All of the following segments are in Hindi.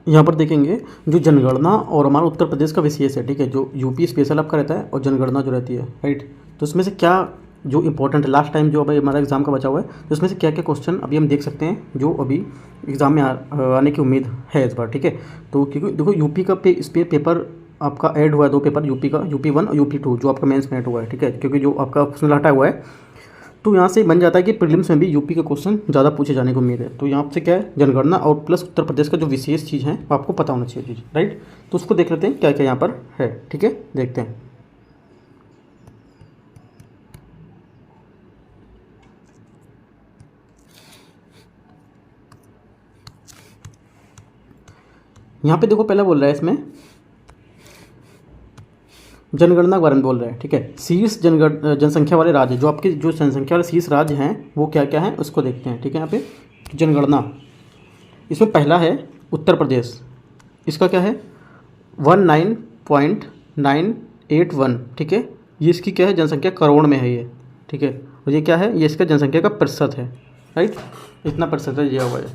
यहाँ पर देखेंगे जो जनगणना और हमारा उत्तर प्रदेश का विशेष है, ठीक है, जो यूपी स्पेशल आपका रहता है और जनगणना जो रहती है, राइट। तो उसमें से क्या जो इंपॉर्टेंट है लास्ट टाइम जो अभी हमारा एग्जाम का बचा हुआ है, तो उसमें से क्या क्या क्वेश्चन अभी हम देख सकते हैं जो अभी एग्जाम में आने की उम्मीद है इस बार, ठीक है। तो क्योंकि देखो यूपी का इस पर पेपर आपका ऐड हुआ है, 2 पेपर यूपी का, यूपी 1 और यूपी 2 जो आपका मेंस में ऐड हुआ है, ठीक है, क्योंकि जो आपका ऑप्शनल हटा हुआ है। तो यहाँ से बन जाता है कि प्रीलिम्स में भी यूपी का क्वेश्चन ज़्यादा पूछे जाने की उम्मीद है। तो यहाँ से क्या है, जनगणना और प्लस उत्तर प्रदेश का जो विशेष चीज़ है वो आपको पता होना चाहिए चीज़, राइट। तो उसको देख लेते हैं क्या क्या यहाँ पर है, ठीक है, देखते हैं। यहाँ पे देखो पहला बोल रहा है इसमें जनगणना के बारे में बोल रहा है, ठीक है। शीर्ष जनसंख्या वाले राज्य, जो आपके जो जनसंख्या वाले शीर्ष राज्य हैं वो क्या क्या हैं उसको देखते हैं, ठीक है। यहाँ पे जनगणना, इसमें पहला है उत्तर प्रदेश, इसका क्या है 19.981, ठीक है। ये इसकी क्या है जनसंख्या करोड़ में है ये, ठीक है। और ये क्या है, ये इसका जनसंख्या का प्रतिशत है, राइट, इतना प्रतिशत है दिया हुआ है।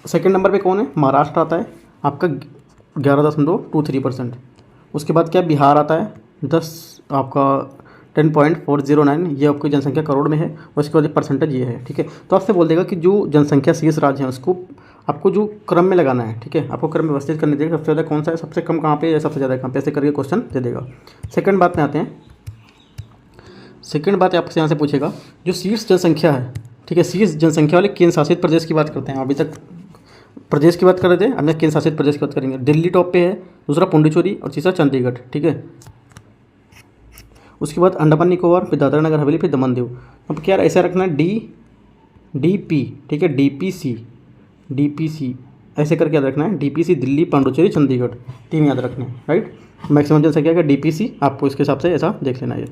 सेकेंड नंबर पे कौन है, महाराष्ट्र आता है आपका 11.23%। उसके बाद क्या बिहार आता है 10.409, ये आपकी जनसंख्या करोड़ में है। और इसके बाद परसेंटेज ये है, ठीक है। तो आपसे बोल देगा कि जो जनसंख्या शीर्ष राज्य है उसको आपको जो क्रम में लगाना है, ठीक है, आपको क्रम में व्यवस्थित करने देगा, सबसे ज़्यादा कौन सा है, सबसे कम कहाँ पे है, सबसे ज़्यादा कहाँ पे, ऐसे करके क्वेश्चन दे देगा। सेकंड बात में आते हैं। सेकंड बात आपसे यहाँ से पूछेगा जो शीर्ष जनसंख्या है, ठीक है, शीर्ष जनसंख्या वाले केंद्र शासित प्रदेश की बात करते हैं। अभी तक प्रदेश की बात कर रहे थे, अब केंद्र शासित प्रदेश की बात करेंगे। दिल्ली टॉप पे है, दूसरा पुडुचेरी और तीसरा चंडीगढ़, ठीक है। उसके बाद अंडमान निकोबार, फिर दादरा नगर हवेली, फिर दमन दीव। अब क्या ऐसा रखना है DP, ठीक है, DPC ऐसे करके याद रखना है। DPC दिल्ली, पांडुचेरी, चंडीगढ़, 3 याद रखने हैं, राइट। मैक्सिमम जनसंख्या का DPC आपको इसके हिसाब से ऐसा देख लेना है,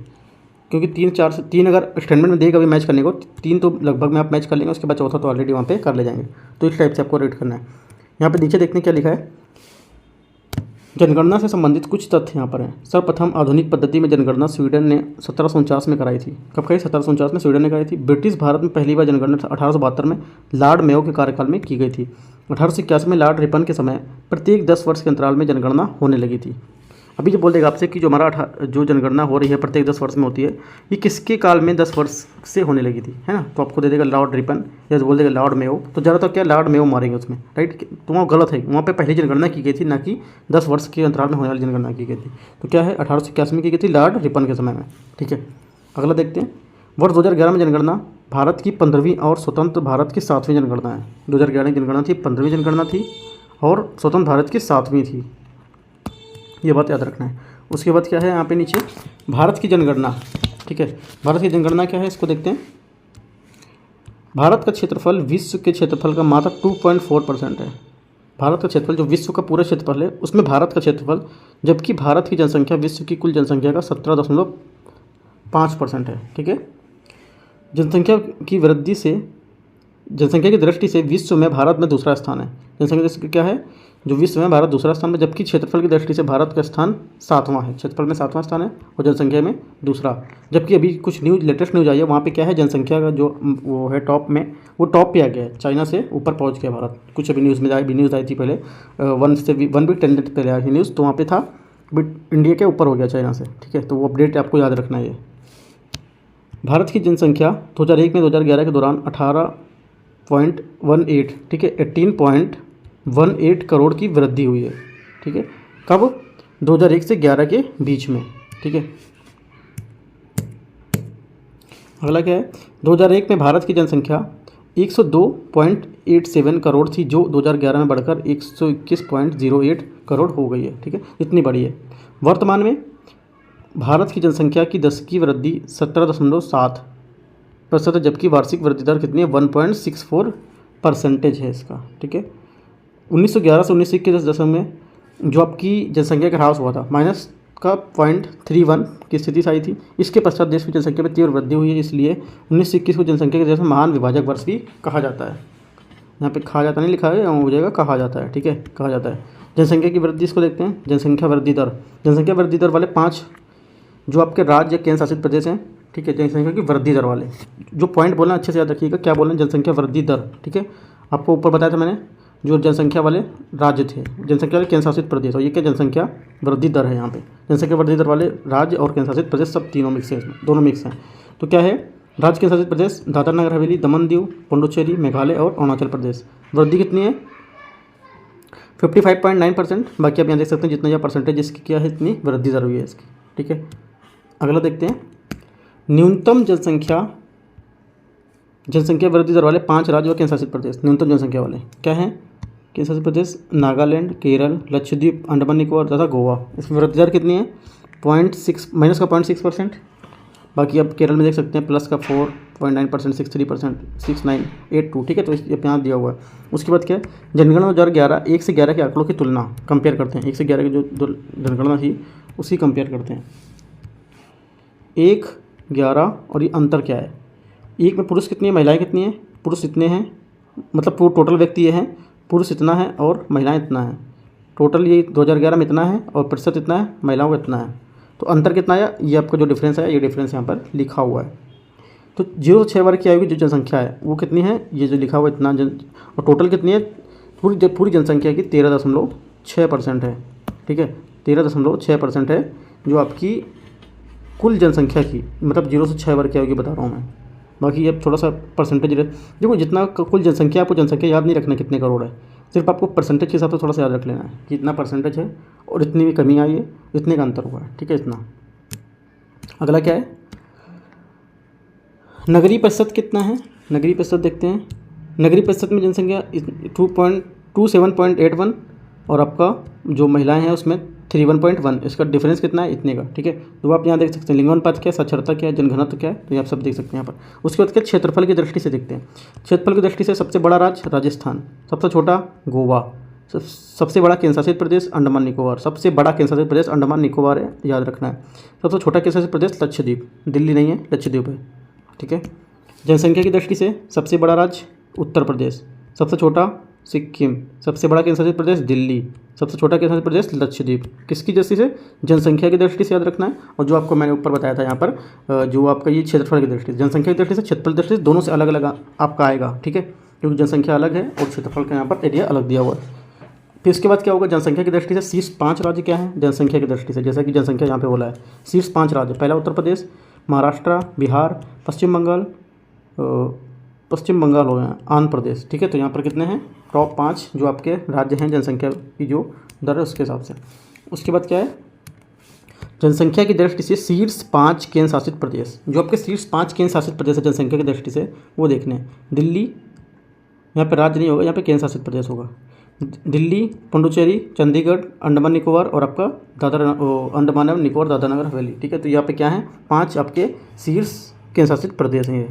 क्योंकि 3 अगर स्टैंडर्ड में देगा अभी मैच करने को, 3 तो लगभग में आप मैच कर लेंगे, उसके बाद चौथा तो ऑलरेडी वहाँ पे कर ले जाएंगे। तो इस टाइप से आपको रेट करना है। यहाँ पे नीचे देखने क्या लिखा है, जनगणना से संबंधित कुछ तथ्य यहाँ पर हैं। सर्वप्रथम आधुनिक पद्धति में जनगणना स्वीडन ने 1749 में कराई थी। कब कराई, 1749 में स्वीडन ने कराई थी। ब्रिटिश भारत में पहली बार जनगणना 1872 में लॉर्ड मेयो के कार्यकाल में की गई थी। 1881 में लॉर्ड रिपन के समय प्रत्येक 10 वर्ष के अंतराल में जनगणना होने लगी थी। अभी जो बोल देगा आपसे कि जो हमारा जो जनगणना हो रही है प्रत्येक 10 वर्ष में होती है, ये किसके काल में 10 वर्ष से होने लगी थी, है ना। तो आपको दे देगा लॉर्ड रिपन या बोल देगा लॉर्ड मेयो। तो ज़्यादातर क्या लॉर्ड मेयो मारेंगे उसमें, राइट। तो वहाँ गलत है, वहाँ पे पहली जनगणना की गई थी, ना कि 10 वर्ष के अंतराल में होने वाली जनगणना की गई थी। तो क्या है 1881 में की गई थी लॉर्ड रिपन के समय में, ठीक है। अगला देखते हैं। वर्ष 2011 में जनगणना भारत की 15वीं और स्वतंत्र भारत की 7वीं जनगणना है। 2011 की जनगणना थी, 15वीं जनगणना थी और स्वतंत्र भारत की 7वीं थी, ये बात याद रखना है। उसके बाद क्या है यहाँ पे नीचे भारत की जनगणना, ठीक है। भारत की जनगणना क्या है इसको देखते हैं। भारत का क्षेत्रफल विश्व के क्षेत्रफल का मात्र 2.4% है। भारत का क्षेत्रफल जो विश्व का पूरा क्षेत्रफल है उसमें भारत का क्षेत्रफल, जबकि भारत की जनसंख्या विश्व की कुल जनसंख्या का 17.5% है, ठीक है। जनसंख्या की दृष्टि से विश्व में भारत में दूसरा स्थान है। जनसंख्या दृष्टि क्या है, जो विश्व में भारत दूसरा स्थान में, जबकि क्षेत्रफल की दृष्टि से भारत का स्थान 7वां है। क्षेत्रफल में 7वां स्थान है और जनसंख्या में दूसरा। जबकि अभी कुछ लेटेस्ट न्यूज़ आई है, वहाँ पे क्या है जनसंख्या का जो वो है टॉप में, वो टॉप पे आ गया है, चाइना से ऊपर पहुँच गया भारत। कुछ अभी न्यूज़ आई थी पहले, 1 वीक 10 दिन पहले आई थी न्यूज़, तो वहाँ पर था बट इंडिया के ऊपर हो गया चाइना से, ठीक है। तो वो अपडेट आपको याद रखना है। भारत की जनसंख्या 2001 में 2011 के दौरान 18.18, ठीक है, 18.18 करोड़ की वृद्धि हुई है, ठीक है। कब, 2001 से 11 के बीच में, ठीक है। अगला क्या है, 2001 में भारत की जनसंख्या 102.87 करोड़ थी, जो 2011 में बढ़कर 121.08 करोड़ हो गई है, ठीक है, इतनी बड़ी है। वर्तमान में भारत की जनसंख्या की दशकीय वृद्धि 17.7% है, जबकि वार्षिक वृद्धि दर कितनी है 1.64% है इसका, ठीक है। 1911 से 1921 दशक में जो आपकी जनसंख्या का ह्रास हुआ था, माइनस का 0.31 की स्थिति से आई थी। इसके पश्चात देश की जनसंख्या में तीव्र वृद्धि हुई है, इसलिए 1921 को जनसंख्या के जैसे महान विभाजक वर्ष भी कहा जाता है। यहाँ पे कहा जाता नहीं लिखा है, हो जाएगा कहा जाता है, ठीक है, कहा जाता है। जनसंख्या की वृद्धि इसको देखते हैं, जनसंख्या वृद्धि दर। जनसंख्या वृद्धि दर वाले 5 जो आपके राज्य या केंद्र शासित प्रदेश हैं, ठीक है, जनसंख्या की वृद्धि दर वाले जो पॉइंट बोलना अच्छे से याद रखिएगा, क्या बोलना है, जनसंख्या वृद्धि दर, ठीक है। आपको ऊपर बताया था मैंने जो जनसंख्या वाले राज्य थे, जनसंख्या वाले केंद्र शासित प्रदेश, और ये क्या जनसंख्या वृद्धि दर है यहाँ पे, जनसंख्या वृद्धि दर वाले राज्य और केंद्र शासित प्रदेश सब तीनों मिक्स हैं, इसमें दोनों मिक्स हैं। तो क्या है, राज्य केंद्र शासित प्रदेश दादरा नगर हवेली, दमन दीव, पुडुचेरी, मेघालय और अरुणाचल प्रदेश। वृद्धि कितनी है 55.9%। बाकी आप यहाँ देख सकते हैं जितना यह परसेंटेज जिसकी क्या है इतनी वृद्धि दर हुई है इसकी, ठीक है। अगला देखते हैं, न्यूनतम जनसंख्या वृद्धि दर वाले 5 राज्य और केंद्र शासित प्रदेश। न्यूनतम जनसंख्या वाले क्या हैं, केंद्र शासित प्रदेश नागालैंड, केरल, लक्षद्वीप, अंडमान निकोबार तथा गोवा। इसमें वृद्धि दर कितनी है 0.6% बाकी आप केरल में देख सकते हैं प्लस का 4.9%, 63%, 6982, ठीक है। तो ये यहाँ दिया हुआ है। उसके बाद क्या है, जनगणना 2011 1 से 11 के आंकड़ों की तुलना कंपेयर करते हैं। 1 से 11 की जो जनगणना थी उसी कंपेयर करते हैं। 1, 11 और ये अंतर क्या है, 1 में पुरुष कितनी है, महिलाएं कितनी हैं, पुरुष इतने हैं, मतलब टोटल व्यक्ति ये हैं, पुरुष इतना है और महिलाएं इतना है। टोटल ये 2011 में इतना है और प्रतिशत इतना है, महिलाओं का इतना है। तो अंतर कितना आया, ये आपका जो डिफरेंस है ये डिफरेंस यहाँ पर लिखा हुआ है। तो 0 से 6 वर्ग की आयु की जो जनसंख्या है वो कितनी है, ये जो लिखा हुआ इतना और टोटल कितनी है पूरी जनसंख्या की 13.6% है, ठीक है। 13.6% है जो आपकी कुल जनसंख्या की, मतलब 0 से 6 वर्ग की आयु की बता रहा हूँ मैं। बाकी अब थोड़ा सा परसेंटेज देखो, जितना कुल जनसंख्या, आपको जनसंख्या याद नहीं रखना कितने करोड़ है, सिर्फ आपको परसेंटेज के हिसाब से थोड़ा सा याद रख लेना है कि इतना परसेंटेज है और इतनी भी कमी आई है, इतने का अंतर हुआ है, ठीक है, इतना। अगला क्या है, नगरीय प्रतिशत कितना है, नगरीय प्रतिशत देखते हैं। नगरीय प्रतिशत में जनसंख्या 27.81 और आपका जो महिलाएं हैं उसमें 31.1, इसका डिफरेंस कितना है इतने का, ठीक है। तो आप यहाँ देख सकते हैं लिंगानुपात क्या है, साक्षरता क्या है, जनघनत्व क्या है, तो ये आप सब देख सकते हैं यहाँ पर। उसके बाद क्या क्षेत्रफल की दृष्टि से देखते हैं। क्षेत्रफल की दृष्टि से सबसे बड़ा राज्य राजस्थान, सबसे छोटा गोवा, सबसे बड़ा केंद्र शासित प्रदेश अंडमान निकोबार, सबसे बड़ा केंद्र शासित प्रदेश अंडमान निकोबार है, याद रखना है। सबसे छोटा केंद्र शासित प्रदेश लक्षद्वीप, दिल्ली नहीं है, लक्षद्वीप है, ठीक है। जनसंख्या की दृष्टि से सबसे बड़ा राज्य उत्तर प्रदेश, सबसे छोटा सिक्किम, सबसे बड़ा केंद्र शासित प्रदेश दिल्ली, सबसे छोटा केंद्र शासित प्रदेश लक्षद्वीप। किसकी दृष्टि से, जनसंख्या की दृष्टि से याद रखना है। और जो आपको मैंने ऊपर बताया था यहाँ पर जो आपका ये क्षेत्रफल की दृष्टि से, जनसंख्या की दृष्टि से, क्षेत्रफल की दृष्टि से, दोनों से अलग अलग आपका आएगा, ठीक है, क्योंकि जनसंख्या अलग है और क्षेत्रफल का यहाँ पर एरिया अलग दिया हुआ है। फिर इसके बाद क्या होगा, जनसंख्या की दृष्टि से शीर्ष 5 राज्य क्या है जनसंख्या की दृष्टि से, जैसा कि जनसंख्या यहाँ पे बोला है शीर्ष 5 राज्य। पहला उत्तर प्रदेश, महाराष्ट्र, बिहार, पश्चिम बंगाल हो गया, आंध्र प्रदेश, ठीक है। तो यहाँ पर कितने हैं, टॉप 5 जो आपके राज्य हैं जनसंख्या की जो दर है उसके हिसाब से। उसके बाद क्या है, जनसंख्या की दृष्टि से शीर्ष 5 केंद्र शासित प्रदेश, जो आपके शीर्ष 5 केंद्र शासित प्रदेश है जनसंख्या की दृष्टि से वो देखने हैं। दिल्ली, यहाँ पे राज्य नहीं होगा, यहाँ पे केंद्र शासित प्रदेश होगा। दिल्ली, पुडुचेरी, चंडीगढ़, अंडमान निकोबार और आपका अंडमान और निकोबार दादरा नगर हवेली, ठीक है। तो यहाँ पे क्या है 5 आपके शीर्ष केंद्र शासित प्रदेश हैं ये।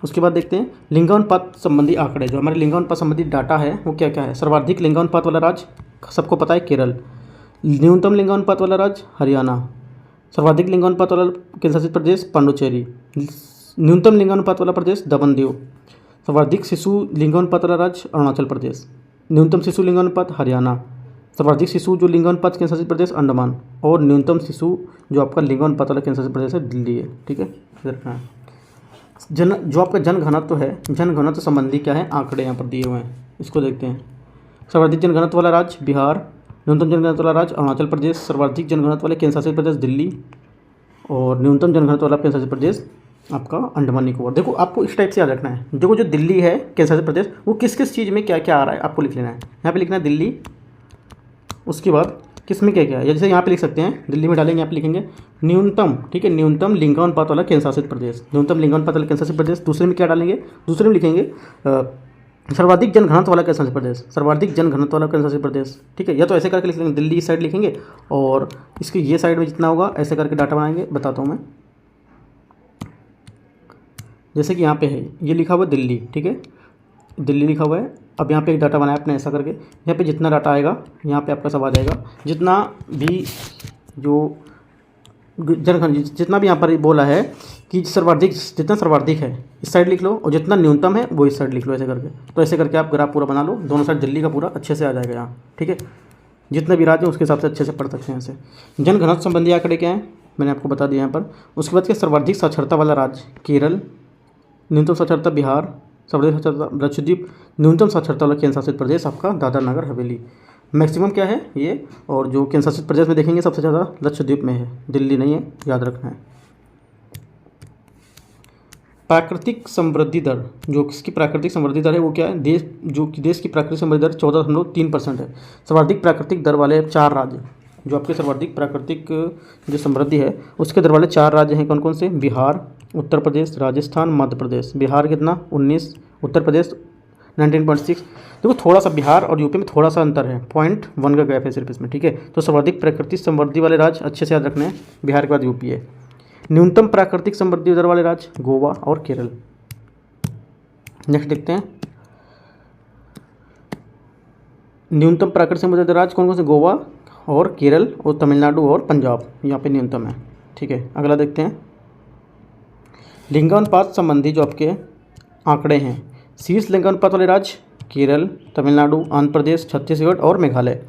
उसके बाद देखते हैं लिंगानुपात संबंधी आंकड़े, जो हमारे लिंगानुपात संबंधी डाटा है वो क्या क्या है। सर्वाधिक लिंगानुपात वाला राज्य सबको पता है केरल, न्यूनतम लिंगानुपात वाला राज्य हरियाणा, सर्वाधिक लिंगानुपात वाला केंद्र शासित प्रदेश पांडुचेरी, न्यूनतम लिंगानुपात वाला प्रदेश दमन दीव, सर्वाधिक शिशु लिंगानुपात वाला राज्य अरुणाचल प्रदेश, न्यूनतम शिशु लिंगानुपात हरियाणा, सर्वाधिक शिशु जो लिंगानुपात केंद्र शासित प्रदेश अंडमान, और न्यूनतम शिशु जो आपका लिंगानुपात वाला केंद्र शासित प्रदेश है दिल्ली है, ठीक है। जो आपका जनघनत्व है, जनघनत्व संबंधी क्या है आंकड़े यहाँ पर दिए हुए हैं, इसको देखते हैं। सर्वाधिक जनघनत्व वाला राज्य बिहार, न्यूनतम जनघनत्व वाला राज्य अरुणाचल प्रदेश, सर्वाधिक जनघनत्व वाले केंद्र शासित प्रदेश दिल्ली और न्यूनतम जनघनत्व वाला केंद्र शासित प्रदेश आपका अंडमान निकोबार। देखो आपको इस टाइप से याद रखना है, देखो जो दिल्ली है केंद्र शासित प्रदेश वो किस किस चीज़ में क्या क्या आ रहा है आपको लिख लेना है। यहाँ पे लिखना है दिल्ली, उसके बाद किस में क्या क्या है, जैसे यहाँ पे लिख सकते हैं दिल्ली में डालेंगे, यहाँ पे लिखेंगे न्यूनतम, ठीक है, न्यूनतम लिंगानुपात वाला केंद्र शासित प्रदेश, न्यूनतम लिंगानुपात वाला केंद्र शासित प्रदेश। दूसरे में क्या डालेंगे, दूसरे में लिखेंगे सर्वाधिक जनघनत्व वाला केंद्र शासित प्रदेश, सर्वाधिक जनघनत्व वाला केंद्र शासित प्रदेश, ठीक है। या तो ऐसे करके लिख लेंगे, दिल्ली इस साइड लिखेंगे और इसके ये साइड में जितना होगा ऐसे करके डाटा बनाएंगे, बताता हूँ मैं। जैसे कि यहाँ पे है ये लिखा हुआ दिल्ली, ठीक है, दिल्ली लिखा हुआ है। अब यहाँ पे एक डाटा बनाया आपने ऐसा करके, यहाँ पे जितना डाटा आएगा यहाँ पे आपका सब आ जाएगा, जितना भी जो जितना भी यहाँ पर बोला है कि सर्वाधिक, जितना सर्वाधिक है इस साइड लिख लो और जितना न्यूनतम है वो इस साइड लिख लो, ऐसे करके। तो ऐसे करके आप ग्राफ पूरा बना लो, दोनों साइड दिल्ली का पूरा अच्छे से आ जाएगा यहाँ, ठीक है। जितने भी राज्य हैं उसके हिसाब से अच्छे से पढ़ सकते हैं ऐसे। जनघनत्व संबंधी आंकड़े क्या हैं मैंने आपको बता दिया यहाँ पर। उसके बाद क्या सर्वाधिक साक्षरता वाला राज्य केरल, न्यूनतम साक्षरता बिहार, सर्वाधिक साक्षरता लक्षद्वीप, न्यूनतम साक्षरता वाला केंद्र शासित प्रदेश आपका दादरा नगर हवेली। मैक्सिमम क्या है ये, और जो केंद्र शासित प्रदेश में देखेंगे सबसे ज़्यादा लक्षद्वीप में है, दिल्ली नहीं है, याद रखना है। प्राकृतिक समृद्धि दर, जो किसकी प्राकृतिक समृद्धि दर है वो क्या है, देश की प्राकृतिक समृद्धि दर 14.3% है। सर्वाधिक प्राकृतिक दर वाले 4 राज्य, जो आपके सर्वाधिक प्राकृतिक जो समृद्धि है उसके दर वाले 4 राज्य हैं कौन कौन से, बिहार, उत्तर प्रदेश, राजस्थान, मध्य प्रदेश। बिहार कितना 19, उत्तर प्रदेश 19.6। देखो थोड़ा सा बिहार और यूपी में थोड़ा सा अंतर है, 0.1 का गैप है सिर्फ इसमें, ठीक है। तो सर्वाधिक प्राकृतिक समृद्धि वाले राज्य अच्छे से याद रखने हैं, बिहार के बाद यूपी है। न्यूनतम प्राकृतिक समृद्धि दर वाले राज्य गोवा और केरल। नेक्स्ट देखते हैं, न्यूनतम प्राकृतिक समृद्धि दर राज्य कौन कौन से, गोवा और केरल और तमिलनाडु और पंजाब, यहाँ पे न्यूनतम है, ठीक है। अगला देखते हैं, लिंगानुपात संबंधी जो आपके आंकड़े हैं, शीर्ष लिंगानुपात वाले राज्य केरल, तमिलनाडु, आंध्र प्रदेश, छत्तीसगढ़ और मेघालय।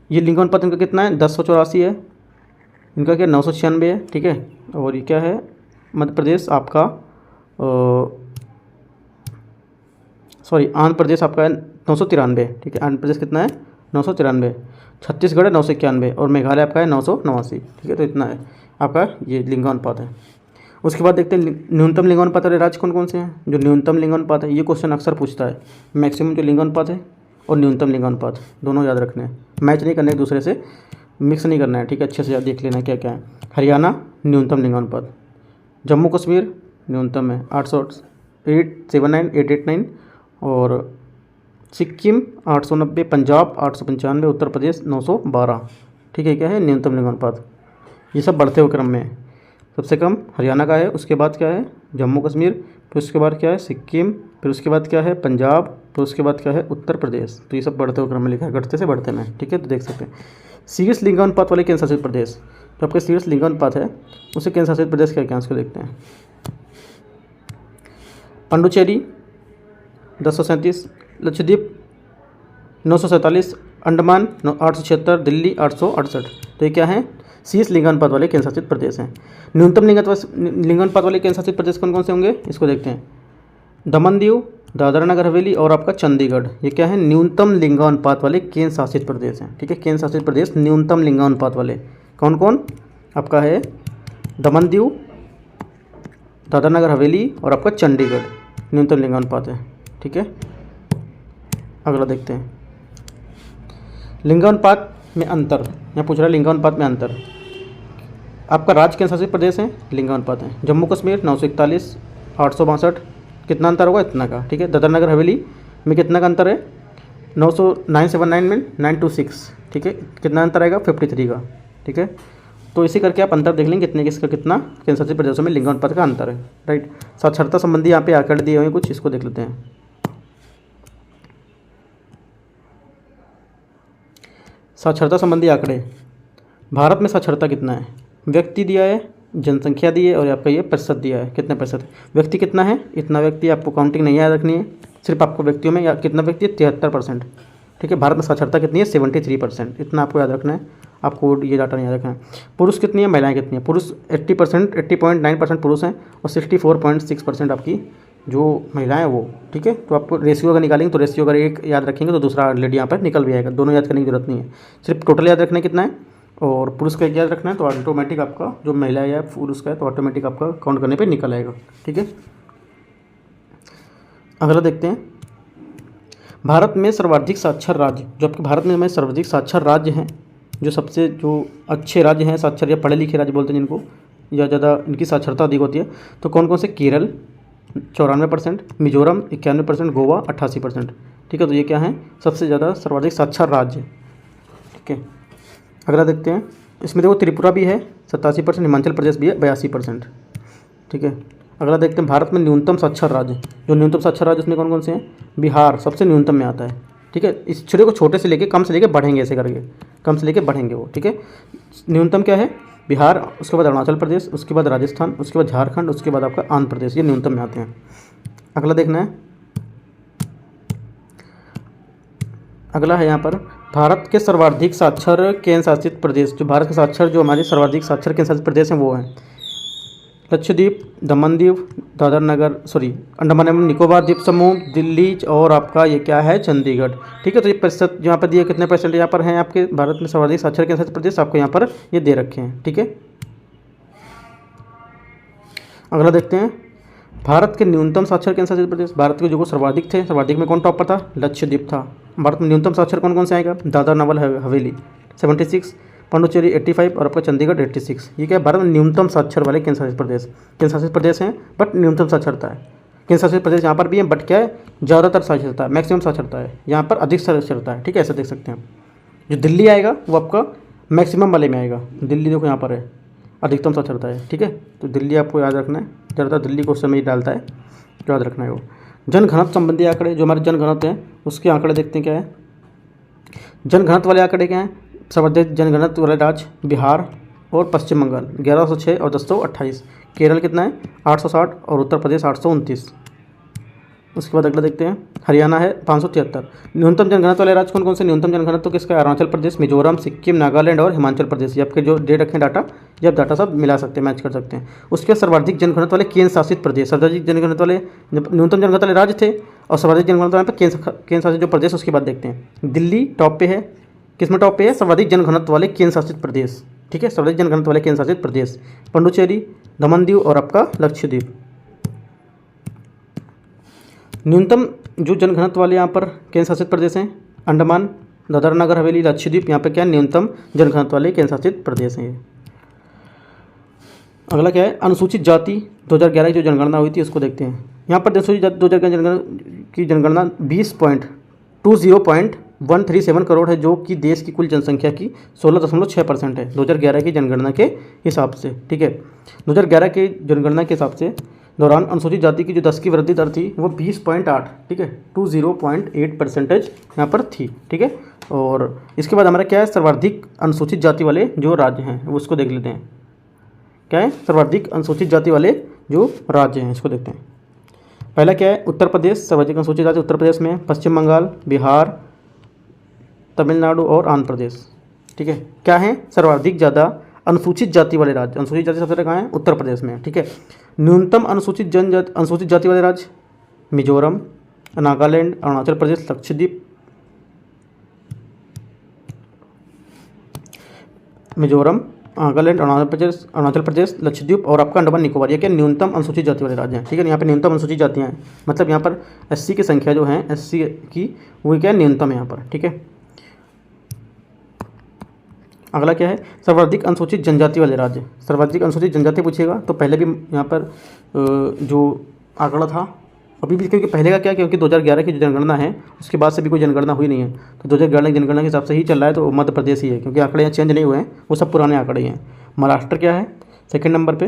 ये लिंगानुपात इनका कितना है, 1084 है, इनका क्या 996 है, ठीक है। और ये क्या है, मध्य प्रदेश आपका आंध्र प्रदेश आपका है 993, ठीक है। आंध्र प्रदेश कितना है 993, छत्तीसगढ़ है 991 और मेघालय आपका है 989, ठीक है। तो इतना है आपका ये लिंगानुपात है। उसके बाद देखते हैं न्यूनतम लिंगानुपात वाले राज्य कौन कौन से हैं। जो न्यूनतम लिंगानुपात है, ये क्वेश्चन अक्सर पूछता है, मैक्सिमम जो लिंगानुपात है और न्यूनतम लिंगानुपात दोनों याद रखने हैं, मैच नहीं करना एक दूसरे से, मिक्स नहीं करना है, ठीक है। अच्छे से देख लेना क्या क्या है। हरियाणा न्यूनतम लिंगानुपात, जम्मू कश्मीर न्यूनतम है 879, 889 और सिक्किम 890, पंजाब 895, उत्तर प्रदेश 912, ठीक है। क्या है न्यूनतम लिंगानुपात, ये सब बढ़ते हुए क्रम में है। सबसे कम हरियाणा का है, उसके बाद क्या है जम्मू कश्मीर, फिर उसके बाद क्या है सिक्किम, फिर उसके बाद क्या है पंजाब, फिर उसके बाद क्या है उत्तर प्रदेश। तो ये सब बढ़ते हुए क्रम में लिखा है, घटते से बढ़ते में, ठीक है। तो देख सकते हैं शीर्ष लिंगानुपात वाले केंद्र शासित प्रदेश, जो आपका शीर्ष लिंगानुपात है उसे केंद्र शासित प्रदेश क्या क्या उसको देखते हैं। पुडुचेरी 1037, लक्षद्वीप 947, अंडमान 876, दिल्ली 868। तो ये क्या है शीर्ष लिंगानुपात वाले केंद्र शासित प्रदेश हैं। न्यूनतम लिंगानुपात वाले केंद्र शासित प्रदेश कौन कौन से होंगे, इसको देखते हैं। दमन दीव, दादरा नगर हवेली और आपका चंडीगढ़, ये क्या है न्यूनतम लिंगानुपात वाले केंद्र शासित प्रदेश हैं, ठीक है। केंद्र शासित प्रदेश न्यूनतम लिंगानुपात वाले कौन कौन आपका है, दमन दीव, दादरा नगर हवेली और आपका चंडीगढ़ न्यूनतम लिंगानुपात है, ठीक है। अगला देखते हैं लिंगानुपात में अंतर, यहाँ पूछ रहा है लिंगानुपात में अंतर। आपका राज्य केंद्र शासित प्रदेश है, लिंगानुपात है। जम्मू कश्मीर 941, 862, कितना अंतर होगा इतना का, ठीक है। दादरा नगर हवेली में कितना का अंतर है 979 में 926, ठीक है। कितना अंतर आएगा 53 का, ठीक है। तो इसी करके आप अंतर देख लेंगे कितने किसका कितना केंद्र शासित प्रदेशों में लिंगानुपात का अंतर है, राइट। साक्षरता संबंधी यहाँ पे आंकड़े दिए हुए हैं कुछ, इसको देख लेते हैं। साक्षरता संबंधी आंकड़े, भारत में साक्षरता कितना है, व्यक्ति दिया है, जनसंख्या दी है और आपका ये प्रतिशत दिया है, कितने प्रतिशत है। व्यक्ति कितना है, इतना व्यक्ति, आपको काउंटिंग नहीं याद रखनी है, सिर्फ आपको व्यक्तियों में या कितना व्यक्ति है 73%, ठीक है। भारत में साक्षरता कितनी है 73%, इतना आपको याद रखना है, आपको ये डाटा नहीं याद रखना है। पुरुष कितनी है, महिलाएं कितनी है, पुरुष 80%, 80.9% पुरुष हैं और 64.6% आपकी जो महिलाएं हैं वो, ठीक है। तो आपको रेशियो अगर निकालेंगे तो रेशियो अगर एक याद रखेंगे तो दूसरा ऑलरेडी यहाँ पर निकल भी आएगा, दोनों याद करने की जरूरत नहीं है, सिर्फ टोटल याद रखना है कितना है और पुरुष का एक याद रखना है, तो ऑटोमेटिक आपका जो महिला या पुरुष का है तो ऑटोमेटिक आपका काउंट करने पे निकल आएगा, ठीक है। अगला देखते हैं भारत में सर्वाधिक साक्षर राज्य, जो आपके भारत में सर्वाधिक साक्षर राज्य हैं, जो सबसे जो अच्छे राज्य हैं, साक्षर या पढ़े लिखे राज्य बोलते हैं जिनको, या ज़्यादा इनकी साक्षरता अधिक होती है, तो कौन कौन से, केरल 94%, मिजोरम 91%, गोवा 88%, ठीक है। तो ये क्या है सबसे ज़्यादा सर्वाधिक साक्षर राज्य, ठीक है। अगला देखते हैं, इसमें देखो त्रिपुरा भी है 87%, हिमाचल प्रदेश भी है 82%, ठीक है। अगला देखते हैं भारत में न्यूनतम साक्षर राज्य, जो न्यूनतम साक्षर राज्य उसमें कौन कौन से हैं, बिहार सबसे न्यूनतम में आता है, ठीक है। इस छोटे को छोटे से लेके कम से लेके बढ़ेंगे, ऐसे करके कम से लेके बढ़ेंगे वो, ठीक है। न्यूनतम क्या है बिहार, उसके बाद अरुणाचल प्रदेश, उसके बाद राजस्थान, उसके बाद झारखंड, उसके बाद आपका आंध्र प्रदेश, ये न्यूनतम में आते हैं। अगला देखना है, अगला है यहाँ पर भारत के सर्वाधिक साक्षर केंद्र शासित प्रदेश, जो भारत के साक्षर जो हमारे सर्वाधिक साक्षर केंद्र शासित प्रदेश हैं वो हैं लक्षद्वीप, दमन द्वीप, दादर नगर अंडमान एवं निकोबार द्वीप समूह, दिल्ली और आपका ये क्या है, चंडीगढ़। ठीक है, तो ये प्रतिशत यहाँ पर दिए, कितने परसेंट यहाँ पर हैं आपके भारत में सर्वाधिक साक्षर केंद्र शासित प्रदेश, आपको यहाँ पर ये दे रखे हैं। ठीक है, अगला देखते हैं, भारत के न्यूनतम साक्षर केंद्र शासित प्रदेश। भारत के जो सर्वाधिक थे, सर्वाधिक में कौन टॉप पर था, लक्षद्वीप था। भारत में न्यूनतम साक्षर कौन कौन से आएगा, दादर नगर हवेली 76, पुडुचेरी 85 और आपका चंडीगढ़ 86। ये क्या है, भारत में न्यूनतम साक्षर वाले केंद्र शासित प्रदेश। केंद्र शासित प्रदेश हैं बट न्यूनतम साक्षरता है। केंद्र शासित प्रदेश यहाँ पर भी है बट क्या है, ज़्यादातर साक्षरता है, मैक्सिमम साक्षरता है, यहाँ पर अधिक साक्षरता है। ठीक है, ऐसा देख सकते हैं। जो दिल्ली आएगा वो आपका मैक्सिमम वाले में आएगा। दिल्ली देखो यहाँ पर है, अधिकतम साक्षरता है। ठीक है, तो दिल्ली आपको याद रखना है, ज़्यादातर दिल्ली क्वेश्चन में ही डालता है, याद रखना है वो। जनघनत्व संबंधी आंकड़े, जो हमारे जनघनत्व हैं उसके आंकड़े देखते हैं क्या है। जनघनत्व वाले आंकड़े क्या हैं, सर्वाधिक जनघनत्व वाले राज्य बिहार और पश्चिम बंगाल 1106 और 1028। केरल कितना है, 860 और उत्तर प्रदेश 829। उसके बाद अगला देखते हैं, हरियाणा है 573। न्यूनतम जनघनत्व वाले राज्य कौन कौन से, न्यूनतम जनघनत्व किसका है, अरुणाचल प्रदेश, मिजोरम, सिक्किम, नागालैंड और हिमाचल प्रदेश। ये आपके जो दे रखे हैं डाटा, ये आप डाटा सब मिला सकते हैं, मैच कर सकते हैं। उसके बाद सर्वाधिक जनघनत्व वाले केंद्र शासित प्रदेश, सर्वाधिक जनघनत्व वाले न्यूनतम जनघनत्व वाले राज्य थे और सर्वाधिक जनघनत्व वाले केंद्र शासित जो प्रदेश, उसके बाद देखते हैं। दिल्ली टॉप पे है, किसमें टॉप पे है, सर्वाधिक जनघनत्व वाले केंद्र शासित प्रदेश। ठीक है, सर्वाधिक जनघनत्व वाले केंद्र शासित प्रदेश पुडुचेरी, दमन दीव और आपका लक्षद्वीप। न्यूनतम जो जनघनत्व वाले यहाँ पर केंद्र शासित प्रदेश हैं, अंडमान, दादर नगर हवेली, लक्षद्वीप, यहाँ पे क्या है, न्यूनतम जनघनत्व वाले केंद्र शासित प्रदेश हैं। अगला क्या है, अनुसूचित जाति 2011 की जो जनगणना हुई थी उसको देखते हैं। यहाँ पर अनुसूचित जाति 2011 की जनगणना 20.137 करोड़ है, जो कि देश की कुल जनसंख्या की 16.6% है 2011 की जनगणना के हिसाब से। ठीक है, 2011 के जनगणना के हिसाब से दौरान अनुसूचित जाति की जो 10 की वृद्धि दर थी वो 20.8, ठीक है, 20.8% यहाँ पर थी। ठीक है, और इसके बाद हमारा क्या है, सर्वाधिक अनुसूचित जाति वाले जो राज्य हैं वो उसको देख लेते हैं। क्या है, सर्वाधिक अनुसूचित जाति वाले जो राज्य हैं इसको देखते हैं। पहला क्या है, उत्तर प्रदेश, सर्वाधिक अनुसूचित जाति उत्तर प्रदेश में, पश्चिम बंगाल, बिहार, तमिलनाडु और आंध्र प्रदेश। ठीक है, क्या है, सर्वाधिक ज़्यादा अनुसूचित जाति वाले राज्य। अनुसूचित जाति सबसे ज़्यादा कहाँ है, उत्तर प्रदेश में। ठीक है, न्यूनतम अनुसूचित जाति वाले राज्य मिजोरम, नागालैंड, अरुणाचल प्रदेश, लक्षद्वीप, मिजोरम, नागालैंड, अरुणाचल प्रदेश, लक्षद्वीप और आपका अंडमान निकोबार। ये क्या, न्यूनतम अनुसूचित जाति वाले राज्य हैं। ठीक है, यहाँ पे न्यूनतम अनुसूचित जातियाँ हैं, मतलब यहाँ पर एससी की संख्या जो है, एससी की वो क्या न्यूनतम है यहाँ पर। ठीक है, अगला क्या है, सर्वाधिक अनुसूचित जनजाति वाले राज्य। सर्वाधिक अनुसूचित जनजाति पूछेगा तो पहले भी यहाँ पर जो आंकड़ा था अभी भी, क्योंकि पहले का क्या, क्योंकि 2011 की जो जनगणना है उसके बाद से भी कोई जनगणना हुई नहीं है, तो 2011 की जनगणना के हिसाब से ही चल रहा है, तो मध्य प्रदेश ही है, क्योंकि आंकड़े यहाँ चेंज नहीं हुए हैं, वो सब पुराने आंकड़े ही हैं। महाराष्ट्र क्या है, सेकंड नंबर पे,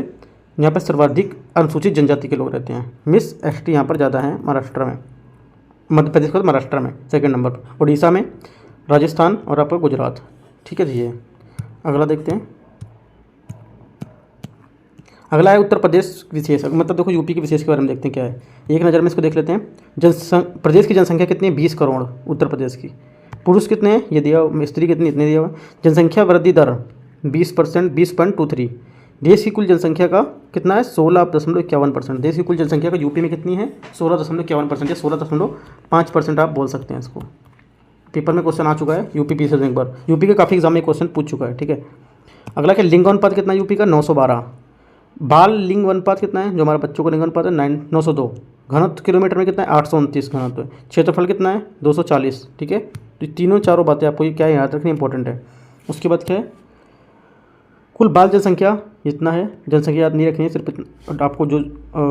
यहाँ पर सर्वाधिक अनुसूचित जनजाति के लोग रहते हैं। मिस एसटी यहाँ पर ज़्यादा है महाराष्ट्र में, मध्य प्रदेश को महाराष्ट्र में सेकंड नंबर पर, उड़ीसा में, राजस्थान और आपका गुजरात। ठीक है जी, ये अगला देखते हैं। अगला है उत्तर प्रदेश विशेष, मतलब देखो यूपी के विशेष के बारे में देखते हैं क्या है, एक नज़र में इसको देख लेते हैं। प्रदेश की जनसंख्या कितनी है, 20 करोड़ उत्तर प्रदेश की। पुरुष कितने हैं ये दिया, स्त्री कितनी, इतने दिया हुआ। जनसंख्या वृद्धि दर 20%, 20.23। देश की कुल जनसंख्या का कितना है, 16.51%। देश की कुल जनसंख्या का यूपी में कितनी है, 16.51% या 16.5% आप बोल सकते हैं इसको। पेपर में क्वेश्चन आ चुका है यूपी पी से एक बार, यूपी के काफ़ी एग्जाम में क्वेश्चन पूछ चुका है। ठीक है, अगला क्या, लिंग अनुपात कितना है यूपी का, 912। बाल लिंग अनुपात कितना है, जो हमारे बच्चों का लिंग अनुपात है 902। घनत्व किलोमीटर में कितना है, 829 घनत्व। क्षेत्रफल कितना है, 240। ठीक है, तो तीनों चारों बातें आपको ये क्या याद रखनी इंपॉर्टेंट है। उसके बाद क्या है, कुल बाल जनसंख्या इतना है, जनसंख्या याद नहीं रखनी है, सिर्फ आपको जो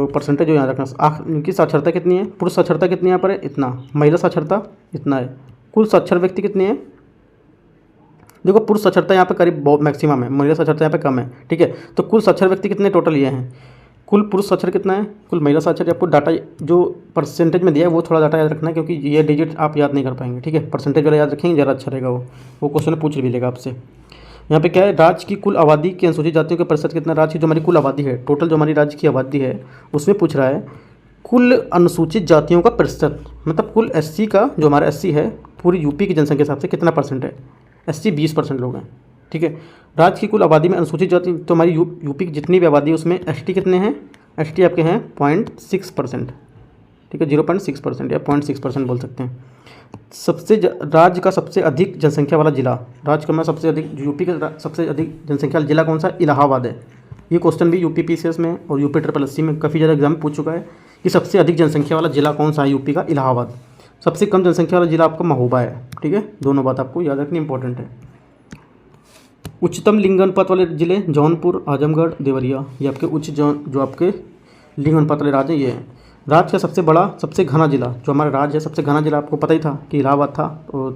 परसेंटेज जो याद रखना। इनकी साक्षरता कितनी है, पुरुष साक्षरता कितनी यहाँ पर है, इतना। महिला साक्षरता इतना है। कुल साक्षर व्यक्ति कितने हैं, देखो पुरुष साक्षरता यहाँ पे करीब बहुत मैक्सिमम है, महिला साक्षरता यहाँ पे कम है। ठीक है, तो कुल साक्षर व्यक्ति कितने टोटल ये हैं, कुल पुरुष साक्षर कितना है, कुल महिला साक्षर। आपको डाटा जो परसेंटेज में दिया है वो थोड़ा डाटा याद रखना है, क्योंकि ये डिजिट आप याद नहीं कर पाएंगे। ठीक है, परसेंटेज वाला याद रखेंगे ज़्यादा अच्छा रहेगा, वो क्वेश्चन पूछ भी लेगा आपसे। यहाँ पे क्या है, राज्य की कुल आबादी की अनुसूचित जातियों के प्रतिशत कितना, राज्य की जो हमारी कुल आबादी है, टोटल जो हमारी राज्य की आबादी है उसमें पूछ रहा है कुल अनुसूचित जातियों का प्रतिशत, मतलब कुल एससी का, जो हमारा एससी है पूरी यूपी की जनसंख्या के हिसाब से कितना परसेंट है। एससी 20% लोग हैं, ठीक है। राज्य की कुल आबादी में अनुसूचित जाति, तो हमारी यूपी की जितनी भी आबादी है उसमें एसटी कितने हैं, एसटी आपके हैं 0.6%, ठीक है, 0.6% या 0.6% बोल सकते हैं। राज्य का सबसे अधिक जनसंख्या वाला जिला, राज्य का में सबसे अधिक, यूपी का सबसे अधिक जनसंख्या वाला जिला कौन सा, इलाहाबाद है। ये क्वेश्चन भी यूपी पीसीएस में और यूपी SSSC में काफ़ी ज़्यादा एग्जाम पूछ चुका है कि सबसे अधिक जनसंख्या वाला जिला कौन सा है यूपी का, इलाहाबाद। सबसे कम जनसंख्या वाला जिला आपका महोबा है, ठीक है। दोनों बात आपको याद रखनी इंपॉर्टेंट है। उच्चतम लिंग अनुपात वाले जिले जौनपुर, आजमगढ़, देवरिया, ये आपके जो आपके लिंग अनुपात वाले राज्य ये हैं। राज्य का सबसे बड़ा सबसे घना जिला, जो हमारा राज्य है सबसे घना जिला आपको पता ही था कि इलाहाबाद था, तो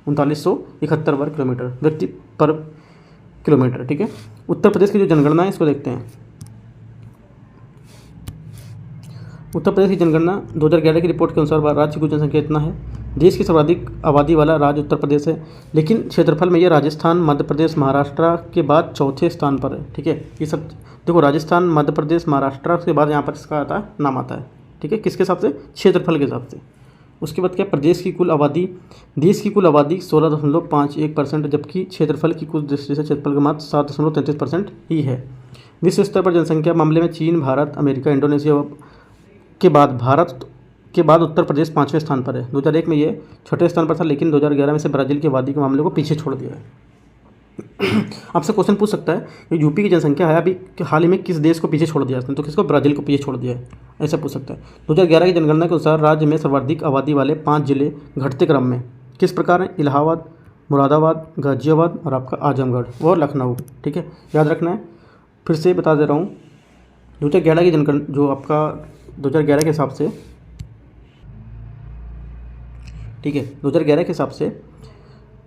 3971 वर्ग किलोमीटर व्यक्ति पर किलोमीटर, ठीक है। उत्तर प्रदेश की जो जनगणना है इसको देखते हैं। उत्तर प्रदेश की जनगणना 2011 की रिपोर्ट के अनुसार राज्य की जनसंख्या इतना है। देश की सर्वाधिक आबादी वाला राज्य उत्तर प्रदेश है, लेकिन क्षेत्रफल में ये राजस्थान, मध्य प्रदेश, महाराष्ट्र के बाद चौथे स्थान पर है, ठीक है। ये सब देखो, राजस्थान, मध्य प्रदेश, महाराष्ट्र के बाद यहाँ पर इसका आता है, नाम आता है, ठीक है। किसके हिसाब से, क्षेत्रफल के हिसाब से। उसके बाद क्या, प्रदेश की कुल आबादी, देश की कुल आबादी 16.51%, जबकि क्षेत्रफल की कुल दृष्टि से क्षेत्रफल का मात्र 7.33% ही है। विश्व स्तर पर जनसंख्या मामले में चीन, भारत, अमेरिका, इंडोनेशिया के बाद उत्तर प्रदेश 5वें स्थान पर है। 2001 में ये छठे स्थान पर था, लेकिन 2011 में से ब्राज़ील की आबादी के मामले को पीछे छोड़ दिया है। आपसे क्वेश्चन पूछ सकता है कि यूपी की जनसंख्या है अभी हाल ही में किस देश को पीछे छोड़ दिया है, तो किसको, ब्राज़ील को पीछे छोड़ दिया है, ऐसा पूछ सकता है। 2011 की जनगणना के अनुसार राज्य में सर्वाधिक आबादी वाले 5 जिले घटते क्रम में किस प्रकार हैं, इलाहाबाद, मुरादाबाद, गाजियाबाद और आपका आजमगढ़ और लखनऊ, ठीक है, याद रखना है। फिर से बता दे रहा हूँ, 2011 की जनगणना जो आपका 2011 के हिसाब से, ठीक है, 2011 के हिसाब से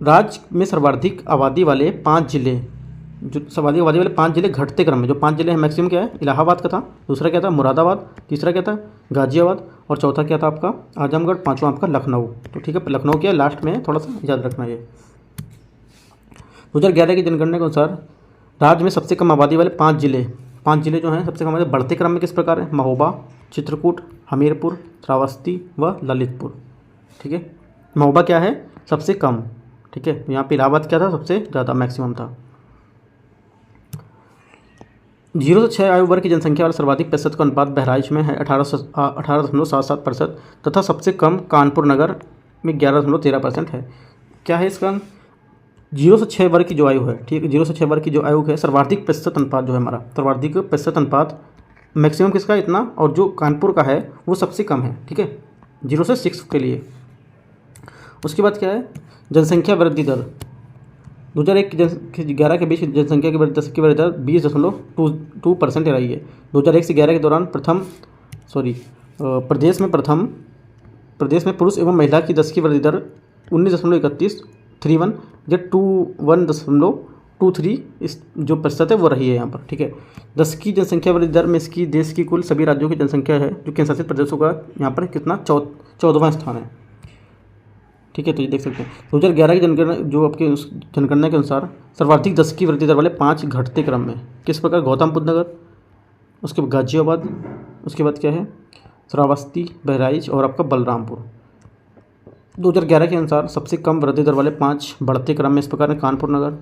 राज्य में सर्वाधिक आबादी वाले 5 जिले, जो सर्वाधिक आबादी वाले 5 जिले घटते क्रम में, जो 5 जिले हैं मैक्सिमम क्या है, इलाहाबाद का था, दूसरा क्या था, मुरादाबाद, तीसरा क्या था, गाजियाबाद और चौथा क्या था आपका आजमगढ़, पांचवा आपका लखनऊ। तो ठीक है, लखनऊ क्या लास्ट में है, थोड़ा सा याद रखना ये। 2011 की जनगणना के अनुसार राज्य में सबसे कम आबादी वाले 5 जिले जो हैं सबसे कम आबादी बढ़ते क्रम में किस प्रकार है, महोबा, चित्रकूट, हमीरपुर, श्रावस्ती व ललितपुर, ठीक है। महोबा क्या है, सबसे कम, ठीक है। यहाँ पे इलाहाबाद क्या था, सबसे ज़्यादा मैक्सिमम था। 0 से 6 आयु वर्ग की जनसंख्या वाला सर्वाधिक प्रतिशत का अनुपात बहराइच में है 18.77% तथा सबसे कम कानपुर नगर में 11.13% है। क्या है इसका, 0 से 6 वर्ग की जो आयु है, ठीक है, 0 से 6 वर्ग की जो आयु है, सर्वाधिक प्रतिशत अनुपात जो है हमारा, सर्वाधिक प्रतिशत अनुपात मैक्सिमम किसका इतना, और जो कानपुर का है वो सबसे कम है, ठीक है, 0 से 6 के लिए। उसके बाद क्या है, जनसंख्या वृद्धि दर 2001-11 के बीच जनसंख्या की वृद्धि दर 20.22% रही है। 2001 से 11 के दौरान प्रदेश में पुरुष एवं महिला की 10 की वृद्धि दर 19.3131 या 21.23 इस जो प्रतिशत है वो रही है यहाँ पर, ठीक है। 10 की जनसंख्या वृद्धि दर में इसकी देश की कुल सभी राज्यों की जनसंख्या है, जो केंद्र शासित प्रदेशों का यहाँ पर कितना 14वां स्थान है, ठीक है। तो ये देख सकते हैं 2011 की जनगणना जो आपके जनगणना के अनुसार सर्वाधिक 10 की वृद्धि दर वाले 5 घटते क्रम में किस प्रकार, गौतम बुद्ध नगर, उसके बाद गाजियाबाद, उसके बाद क्या है श्रावस्ती, बहराइच और आपका बलरामपुर। 2011 के अनुसार सबसे कम वृद्धि दर वाले 5 बढ़ते क्रम में इस प्रकार है, कानपुर नगर,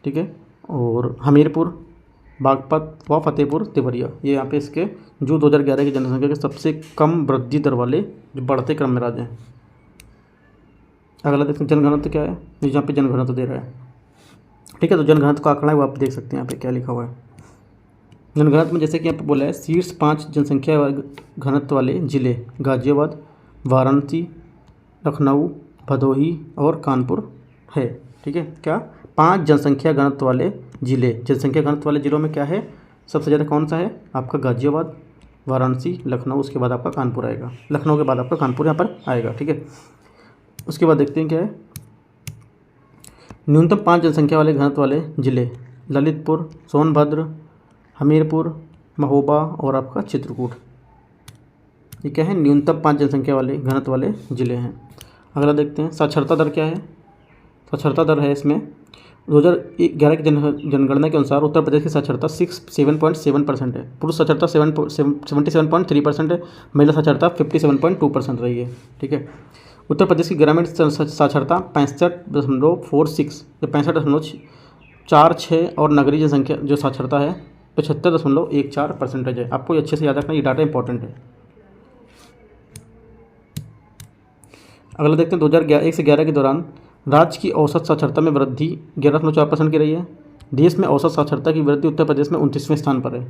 ठीक है, और हमीरपुर, बागपत व फतेहपुर, देवरिया। ये यहाँ पे इसके जो 2011 की जनसंख्या के सबसे कम वृद्धि दर वाले जो बढ़ते क्रम में राज्य हैं। अगला देखते हैं जनघनत्व क्या है, यहाँ पे जनघनत्व दे रहा है, ठीक है। तो जनघनत्व का आंकड़ा है वो आप देख सकते हैं यहाँ पे क्या लिखा हुआ है। जनघनत्व में जैसे कि यहाँ पे बोला है, शीर्ष 5 जनसंख्या घनत्व वाले जिले गाजियाबाद, वाराणसी, लखनऊ, भदोही और कानपुर है, ठीक है। क्या 5 जनसंख्या घनत्व वाले जिले, जनसंख्या घनत्व वाले जिलों में क्या है, सबसे ज़्यादा कौन सा है आपका गाजियाबाद, वाराणसी, लखनऊ, उसके बाद आपका कानपुर आएगा, लखनऊ के बाद आपका कानपुर यहाँ पर आएगा, ठीक है। उसके बाद देखते हैं क्या है, न्यूनतम 5 जनसंख्या वाले घनत्व वाले जिले ललितपुर, सोनभद्र, हमीरपुर, महोबा और आपका चित्रकूट। ये क्या है, न्यूनतम 5 जनसंख्या वाले घनत्व वाले जिले हैं। अगला देखते हैं साक्षरता दर क्या है। साक्षरता दर है इसमें 2011 की जनगणना के अनुसार उत्तर प्रदेश की साक्षरता 7.7% है, पुरुष साक्षरता 77.3% है, महिला साक्षरता 57.2% रही है, ठीक है। उत्तर प्रदेश की ग्रामीण साक्षरता 65.46 या 65.46 और नगरीय जनसंख्या जो साक्षरता है 75.14% है। आपको ये अच्छे से याद रखना, ये डाटा इंपॉर्टेंट है। अगला देखते हैं 2001 से 11 के दौरान राज्य की औसत साक्षरता में वृद्धि 11.4% की रही है। देश में औसत साक्षरता की वृद्धि उत्तर प्रदेश में 29वें स्थान पर है।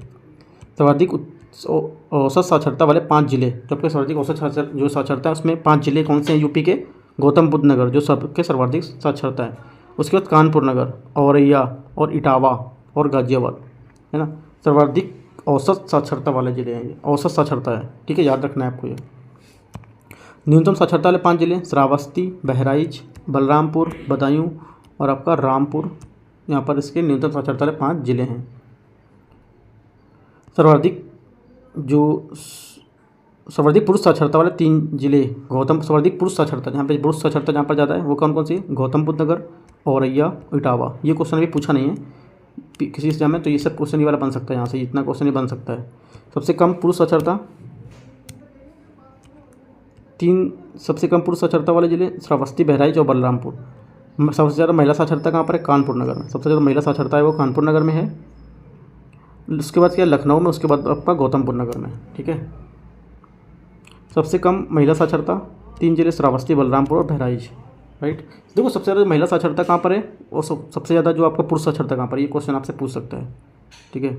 सर्वाधिक औसत साक्षरता वाले 5 जिले, जबकि सर्वाधिक औसत जो साक्षरता है उसमें 5 जिले कौन से हैं? यूपी के गौतम बुद्ध नगर जो सबके सर्वाधिक साक्षरता है। उसके बाद कानपुर नगर, औरैया और इटावा और गाजियाबाद, है ना, सर्वाधिक औसत साक्षरता वाले जिले हैं। ये औसत साक्षरता है, ठीक है, याद रखना है आपको ये। न्यूनतम साक्षरता वाले 5 जिले श्रावस्ती, बहराइच, बलरामपुर, बदायूं और आपका रामपुर, यहाँ पर इसके न्यूनतम साक्षरता वाले 5 जिले हैं। सर्वाधिक पुरुष साक्षरता वाले 3 जिले सर्वाधिक पुरुष साक्षरता, जहाँ पे पुरुष साक्षरता जहाँ पर ज़्यादा है वो कौन कौन सी? गौतम बुद्ध नगर, औरैया, इटावा। ये क्वेश्चन अभी पूछा नहीं है किसी एग्जाम में, तो ये सब क्वेश्चन ये वाला बन सकता है, यहाँ से इतना क्वेश्चन ही बन सकता है। सबसे कम पुरुष साक्षरता 3 सबसे कम पुरुष साक्षरता वाले जिले श्रावस्ती, बहराइच और बलरामपुर। सबसे ज़्यादा महिला साक्षरता कहाँ पर है? कानपुर नगर में। सबसे ज़्यादा महिला साक्षरता है वो कानपुर नगर में है। उसके बाद क्या? लखनऊ में। उसके बाद आपका गौतमबुद्ध नगर में, ठीक है। सबसे कम महिला साक्षरता 3 जिले श्रावस्ती, बलरामपुर और बहराइच, राइट। देखो सबसे ज़्यादा महिला साक्षरता कहाँ पर है और सबसे ज़्यादा जो आपका पुरुष साक्षरता कहाँ पर है, ये क्वेश्चन आपसे पूछ सकता है, ठीक है।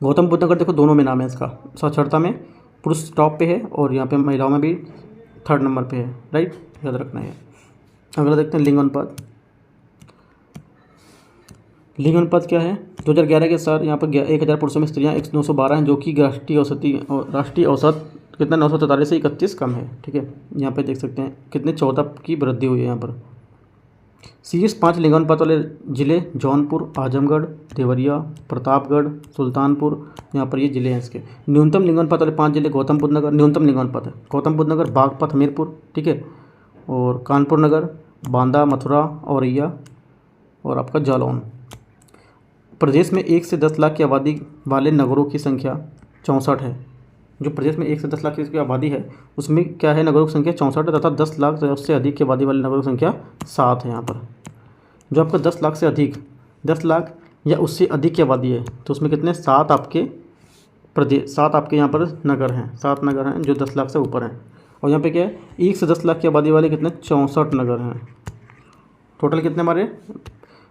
गौतम बुद्ध नगर देखो दोनों में नाम है इसका, साक्षरता में पुरुष टॉप पे है और यहाँ पे महिलाओं में भी 3rd नंबर पे है, राइट, याद रखना है। अगला देखते हैं लिंग अनुपात। लिंग अनुपात क्या है? 2011 के साथ यहाँ पर 1000 पुरुषों में स्त्रियाँ 912 हैं, जो कि राष्ट्रीय औसत कितना 943 से 31 कम है, ठीक है। यहाँ पे देख सकते हैं कितने 14 की वृद्धि हुई है यहाँ पर। शीर्ष 5 लिंगानुपात वाले जिले जौनपुर, आजमगढ़, देवरिया, प्रतापगढ़, सुल्तानपुर, यहाँ पर ये जिले हैं इसके। न्यूनतम लिंगानुपात वाले 5 जिले गौतम बुद्ध नगर, न्यूनतम लिंगानुपात है गौतम बुद्ध नगर, बागपत, हमीरपुर, ठीक है, और कानपुर नगर, बांदा, मथुरा, औरैया और आपका जालौन। प्रदेश में 1 से 10 लाख की आबादी वाले नगरों की संख्या 64 है। जो प्रदेश में 1 से 10 लाख की आबादी है उसमें क्या है? नगरों की संख्या 64 है, तथा 10 लाख से उससे अधिक की आबादी वाले नगरों की संख्या 7 है। यहाँ पर जो आपका 10 लाख से अधिक, 10 लाख या उससे अधिक की आबादी है तो उसमें कितने? 7 आपके यहाँ पर नगर हैं, 7 नगर हैं जो 10 लाख से ऊपर हैं। और यहाँ पे क्या है? 1 से 10 लाख की आबादी वाले कितने? 64 नगर हैं। टोटल कितने हमारे?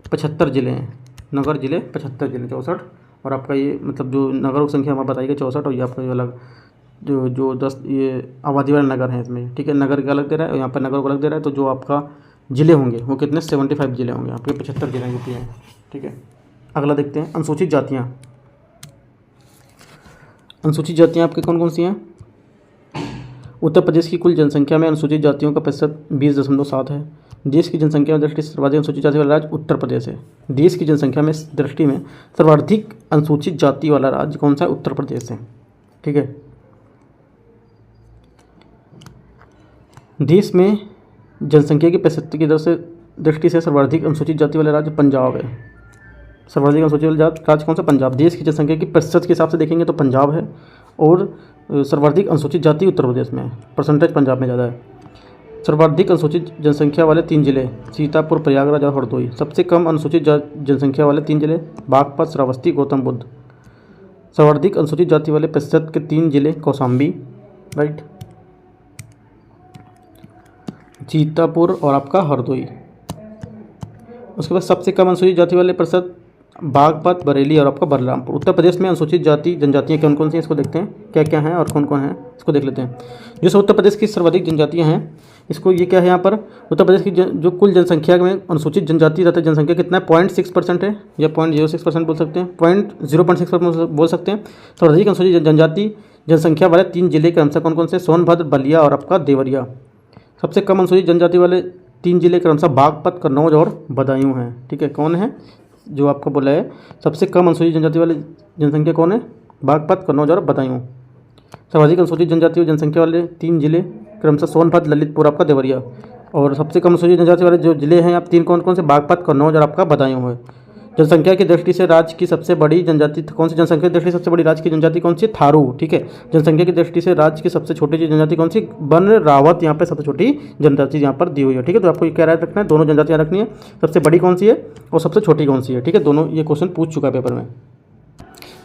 75 जिले हैं, नगर जिले 75 जिले, 64। और आपका ये मतलब जो नगरों की संख्या हमें बताई गई 64, और ये आपका अलग जो 10 ये आबादी वाले नगर हैं इसमें, ठीक है। नगर का अलग दे रहा है और यहाँ पर नगर को अलग दे रहा है, तो जो आपका जिले होंगे वो कितने? 75 जिले होंगे आपके, 75 जिले यूपी हैं, ठीक है। अगला देखते हैं अनुसूचित जातियाँ। अनुसूचित जातियाँ आपके कौन कौन सी हैं? उत्तर प्रदेश की कुल जनसंख्या में अनुसूचित जातियों का प्रतिशत 20.7 है। देश की जनसंख्या में दृष्टि से सर्वाधिक अनुसूचित जाति वाला राज्य उत्तर प्रदेश है। देश की जनसंख्या में दृष्टि में सर्वाधिक अनुसूचित जाति वाला राज्य कौन सा है? उत्तर प्रदेश है, ठीक है। देश में जनसंख्या की प्रतिशत की दृष्टि से सर्वाधिक अनुसूचित जाति वाला राज्य पंजाब है। सर्वाधिक अनुसूचित वाला राज्य कौन सा? पंजाब। देश की जनसंख्या की प्रतिशत के हिसाब से देखेंगे तो पंजाब है, और सर्वाधिक अनुसूचित जाति उत्तर प्रदेश में है, परसेंटेज पंजाब में ज़्यादा है। सर्वाधिक अनुसूचित जनसंख्या वाले 3 जिले सीतापुर, प्रयागराज और हरदोई। सबसे कम अनुसूचित जनसंख्या वाले 3 जिले बागपत, श्रावस्ती, गौतम बुद्ध। सर्वाधिक अनुसूचित जाति वाले प्रतिशत के 3 जिले कौशाम्बी, राइट, सीतापुर और आपका हरदोई। उसके बाद सबसे कम अनुसूचित जाति वाले प्रतिशत बागपत, बरेली और आपका बलरामपुर। उत्तर प्रदेश में अनुसूचित जाति जनजातियाँ कौन कौन सी हैं इसको देखते हैं, क्या क्या हैं और कौन कौन हैं इसको देख लेते हैं। जैसे उत्तर प्रदेश की सर्वाधिक जनजातियाँ हैं, इसको ये क्या है यहाँ पर? उत्तर प्रदेश की जो कुल जनसंख्या में अनुसूचित जनजाति रहता है जनसंख्या कितना है? 0.6% है, या 0.06% बोल सकते हैं, 0.06% बोल सकते हैं। सर्वाधिक अनुसूचित जनजाति जनसंख्या वाले 3 जिले क्रमशः कौन कौन से? सोनभद्र, बलिया और आपका देवरिया। सबसे कम अनुसूचित जनजाति वाले 3 जिले क्रमशः बागपत, कन्नौज और बदायूं हैं, ठीक है। कौन है जो आपको बोला है सबसे कम अनुसूचित जनजाति वाले जनसंख्या कौन है? बागपत, कन्नौज और बदायूं। सर्वाधिक अनुसूचित जनजाति जनसंख्या वाले 3 जिले क्रमशः सोनभद्र, ललितपुर, आपका देवरिया। और सबसे कम अनुसूचित जनजाति वाले जो जिले हैं आप 3 कौन कौन से? बागपत, कन्नौज और आपका बदायूं है। जनसंख्या की दृष्टि से राज्य की सबसे बड़ी जनजाति कौन सी? जनसंख्या की दृष्टि से सबसे बड़ी राज्य की जनजाति कौन सी? थारू। ठीक है। जनसंख्या की दृष्टि से राज्य की सबसे छोटी जनजाति कौन सी? वन रावत यहाँ पे सबसे छोटी जनजाति यहाँ पर दी हुई है। ठीक है, तो आपको क्या याद रखना है? दोनों जनजातियाँ रखनी है, सबसे बड़ी कौन सी है और सबसे छोटी कौन सी है। ठीक है, दोनों ये क्वेश्चन पूछ चुका है पेपर में।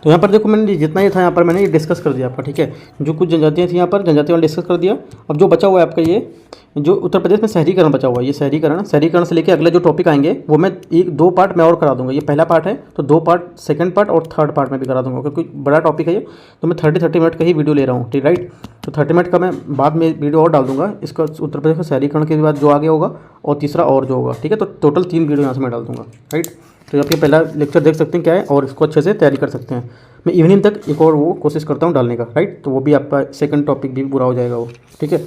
तो यहाँ पर देखो मैंने जितना ये था यहाँ पर मैंने ये डिस्कस कर दिया आपका। ठीक है, जो कुछ जनजातियाँ थी यहाँ पर जनजाति वाला डिस्कस कर दिया। अब जो बचा हुआ है आपका ये जो उत्तर प्रदेश में शहरीकरण बचा हुआ है, ये शहरीकरण से लेकर अगले जो टॉपिक आएंगे वो मैं एक दो पार्ट में और करा दूंगा। ये पहला पार्ट है तो दो पार्ट, सेकंड पार्ट और थर्ड पार्ट में भी करा दूंगा, क्योंकि बड़ा टॉपिक है ये। तो मैं 30 मिनट का ही वीडियो ले रहा हूँ। ठीक, राइट। तो 30 मिनट का मैं बाद में वीडियो और डाल दूंगा इसका, उत्तर प्रदेश का शहरीकरण के बाद जो आगे होगा और तीसरा और जो होगा। ठीक है, तो टोटल 3 वीडियो यहाँ से मैं डाल दूंगा। राइट, तो आप ये पहला लेक्चर देख सकते हैं क्या है और इसको अच्छे से तैयारी कर सकते हैं। मैं इवनिंग तक एक और वो कोशिश करता हूँ डालने का। राइट, तो वो भी आपका सेकंड टॉपिक भी पूरा हो जाएगा वो। ठीक है,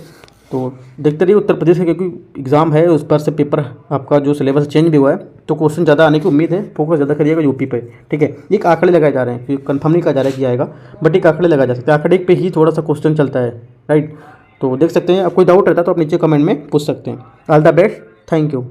तो देखते रहिए उत्तर प्रदेश का, क्योंकि एग्जाम है उस पर से पेपर आपका जो सिलेबस चेंज भी हुआ है तो क्वेश्चन ज़्यादा आने की उम्मीद है। फोकस ज़्यादा करिएगा यूपी पे। ठीक है, एक आंकड़े लगाए जा रहे हैं, क्योंकि कंफर्म नहीं कहा जा रहा है कि आएगा, बट एक आंकड़े लगाए जा सकते हैं। आंकड़े पे ही थोड़ा सा क्वेश्चन चलता है। राइट, तो देख सकते हैं। अब कोई डाउट रहता है तो आप नीचे कमेंट में पूछ सकते हैं। All the best, thank you.